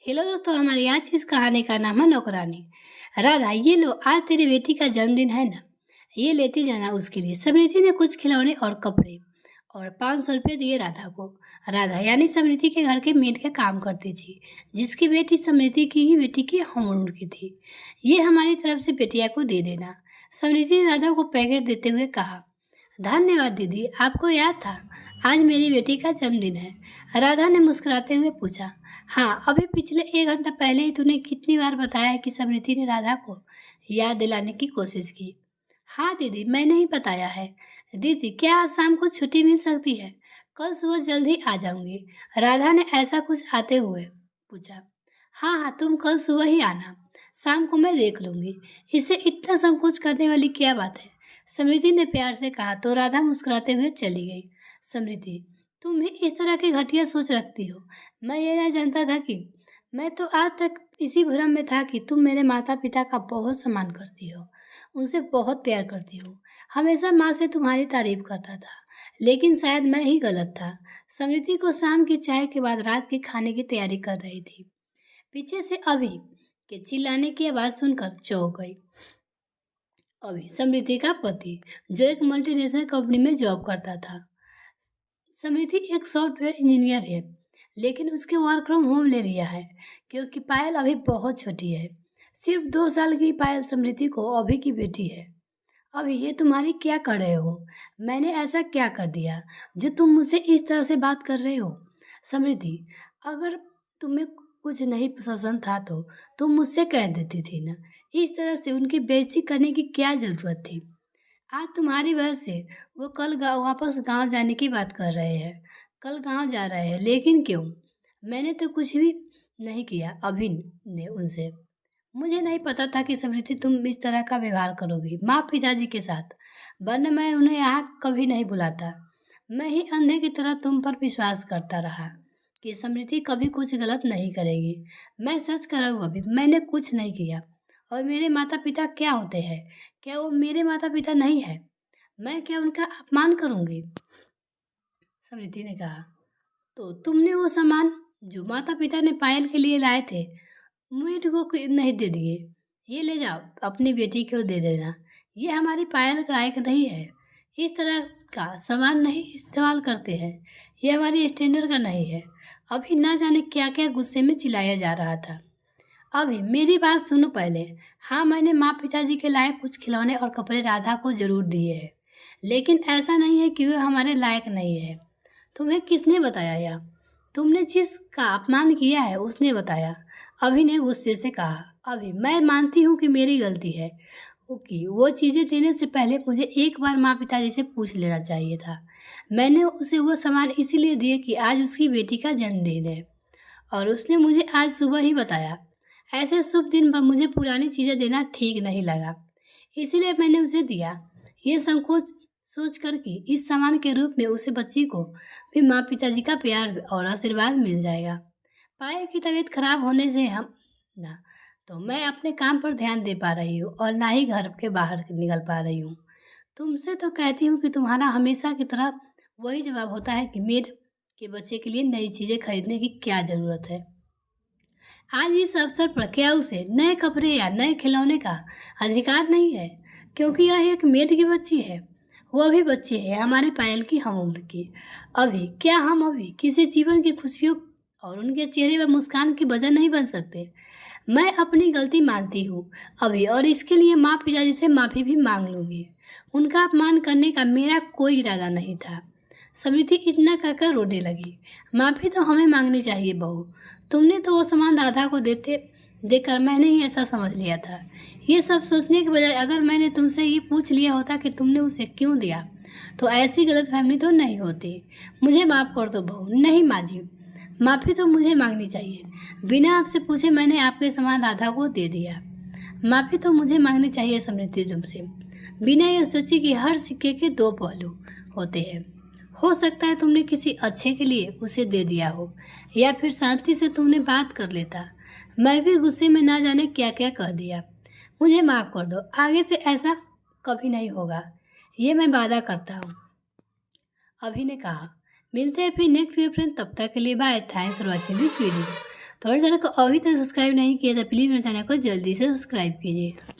Hello दोस्तों, हमारी आज की इस कहानी का नाम है नौकरानी। राधा, ये लो, आज तेरी बेटी का जन्मदिन है ना, ये लेती जाना उसके लिए। समृद्धि ने कुछ खिलौने और कपड़े और 500 रुपये दिए राधा को। राधा यानी समृद्धि के घर के मेड का काम करती थी, जिसकी बेटी समृद्धि की ही बेटी की हम उम्र की थी। ये हमारी तरफ से बेटिया को दे देना। समृद्धि ने राधा को पैकेट देते हुए कहा। धन्यवाद दीदी, आपको याद था, आज मेरी बेटी का जन्मदिन है। राधा ने मुस्कुराते हुए पूछा। हाँ, अभी पिछले 1 घंटा पहले ही तूने कितनी बार बताया है कि समृद्धि ने राधा को याद दिलाने की कोशिश की। हाँ दीदी, मैंने ही बताया है। दीदी, क्या आज शाम को छुट्टी मिल सकती है? कल सुबह जल्दी आ जाऊंगी। राधा ने ऐसा कुछ आते हुए पूछा। हाँ हाँ, तुम कल सुबह ही आना, शाम को मैं देख लूंगी। इसे इतना संकोच करने वाली क्या बात है? समृद्धि ने प्यार से कहा तो राधा मुस्कुराते हुए चली गई। समृद्धि, तुम भी इस तरह की घटिया सोच रखती हो। मैं ये नहीं जानता था कि मैं तो आज तक इसी भ्रम में था कि तुम मेरे माता पिता का बहुत सम्मान करती हो, उनसे बहुत प्यार करती हो। हमेशा माँ से तुम्हारी तारीफ करता था, लेकिन शायद मैं ही गलत था। समृद्धि को शाम की चाय के बाद रात के खाने की तैयारी कर रही थी। पीछे से अभी के चिल्लाने की आवाज़ सुनकर चौंक गई। अभी समृद्धि का पति, जो एक मल्टीनेशनल कंपनी में जॉब करता था। समृद्धि एक सॉफ्टवेयर इंजीनियर है, लेकिन उसके वर्क फ्रॉम होम ले लिया है क्योंकि पायल अभी बहुत छोटी है। सिर्फ 2 साल की पायल समृद्धि को अभी की बेटी है। अभी ये तुम्हारी क्या कर रहे हो? मैंने ऐसा क्या कर दिया जो तुम मुझसे इस तरह से बात कर रहे हो? समृद्धि, अगर तुम्हें कुछ नहीं पसंद था तो तुम मुझसे कह देती थी ना। इस तरह से उनकी बेइज्जती करने की क्या जरूरत थी? आज तुम्हारी वजह से वो कल वापस गांव जाने की बात कर रहे हैं। कल गांव जा रहे हैं, लेकिन क्यों? मैंने तो कुछ भी नहीं किया। अभिन ने उनसे। मुझे नहीं पता था कि समृद्धि तुम इस तरह का व्यवहार करोगी माँ पिताजी के साथ, वरना मैं उन्हें यहाँ कभी नहीं बुलाता। मैं ही अंधे की तरह तुम पर विश्वास करता रहा कि समृद्धि कभी कुछ गलत नहीं करेगी। मैं सच कर रहा हूँ, अभी मैंने कुछ नहीं किया। और मेरे माता पिता क्या होते हैं? क्या वो मेरे माता पिता नहीं है? मैं क्या उनका अपमान करूंगी? समृद्धि ने कहा। तो तुमने वो सामान जो माता पिता ने पायल के लिए लाए थे मेरे को नहीं दे दिए। ये ले जाओ, अपनी बेटी को दे देना। ये हमारी पायल का लायक नहीं है। इस तरह का सामान नहीं इस्तेमाल करते हैं। ये हमारी स्टैंडर्ड का नहीं है। अभी ना जाने क्या क्या गुस्से में चिल्लाया जा रहा था। अभी मेरी बात सुनो पहले। हाँ, मैंने माँ पिताजी के लायक कुछ खिलौने और कपड़े राधा को जरूर दिए हैं, लेकिन ऐसा नहीं है कि वे हमारे लायक नहीं है। तुम्हें किसने बताया यह? तुमने जिसका अपमान किया है उसने बताया। अभी ने गुस्से से कहा। अभी मैं मानती हूँ कि मेरी गलती है कि वो चीज़ें देने से पहले मुझे एक बार माँ पिताजी से पूछ लेना चाहिए था। मैंने उसे वो सामान इसीलिए दिए कि आज उसकी बेटी का जन्मदिन है, और उसने मुझे आज सुबह ही बताया। ऐसे शुभ दिन पर मुझे पुरानी चीज़ें देना ठीक नहीं लगा, इसीलिए मैंने उसे दिया। ये संकोच सोच कर कि इस सामान के रूप में उसे बच्ची को भी माँ पिताजी का प्यार और आशीर्वाद मिल जाएगा। पायल की तबीयत खराब होने से हम ना तो मैं अपने काम पर ध्यान दे पा रही हूँ और ना ही घर के बाहर निकल पा रही हूँ। तुमसे तो कहती हूँ कि तुम्हारा हमेशा की तरह वही जवाब होता है कि मेड के बच्चे के लिए नई चीज़ें खरीदने की क्या ज़रूरत है। आज इस अवसर पर क्या उसे नए कपड़े या नए खिलौने का अधिकार नहीं है, क्योंकि यह एक मेड की बच्ची है। वह भी बच्ची है, हमारे पायल की हम उम्र की। अभी क्या हम अभी किसी जीवन की खुशियों और उनके चेहरे पर मुस्कान की वजह नहीं बन सकते? मैं अपनी गलती मानती हूँ अभी, और इसके लिए माँ पिताजी से माफ़ी भी मांग लूँगी। उनका अपमान करने का मेरा कोई इरादा नहीं था। समृद्धि इतना कहकर रोने लगी। माफ़ी तो हमें मांगनी चाहिए बहू। तुमने तो वो सामान राधा को देकर मैंने ही ऐसा समझ लिया था। ये सब सोचने के बजाय अगर मैंने तुमसे ये पूछ लिया होता कि तुमने उसे क्यों दिया, तो ऐसी गलतफहमी तो नहीं होती। मुझे माफ़ कर दो बहू। नहीं माँ जी, माफ़ी तो मुझे मांगनी चाहिए। बिना आपसे पूछे मैंने आपके सामान राधा को दे दिया। माफ़ी तो मुझे मांगनी चाहिए समृद्धि तुमसे, बिना ये सोचे कि हर सिक्के के दो पहलू होते हैं। हो सकता है तुमने किसी अच्छे के लिए उसे दे दिया हो, या फिर शांति से तुमने बात कर लेता। मैं भी गुस्से में ना जाने क्या क्या कह दिया। मुझे माफ़ कर दो, आगे से ऐसा कभी नहीं होगा, ये मैं वादा करता हूँ। अभी ने कहा। मिलते हैं फिर नेक्स्ट वीडियो फ्रेंड, तब तक के लिए bye. Thanks for watching this video. तो हमारे चैनल को अभी तक सब्सक्राइब नहीं किया तो प्लीज़ मेरे चैनल को जल्दी से सब्सक्राइब कीजिए।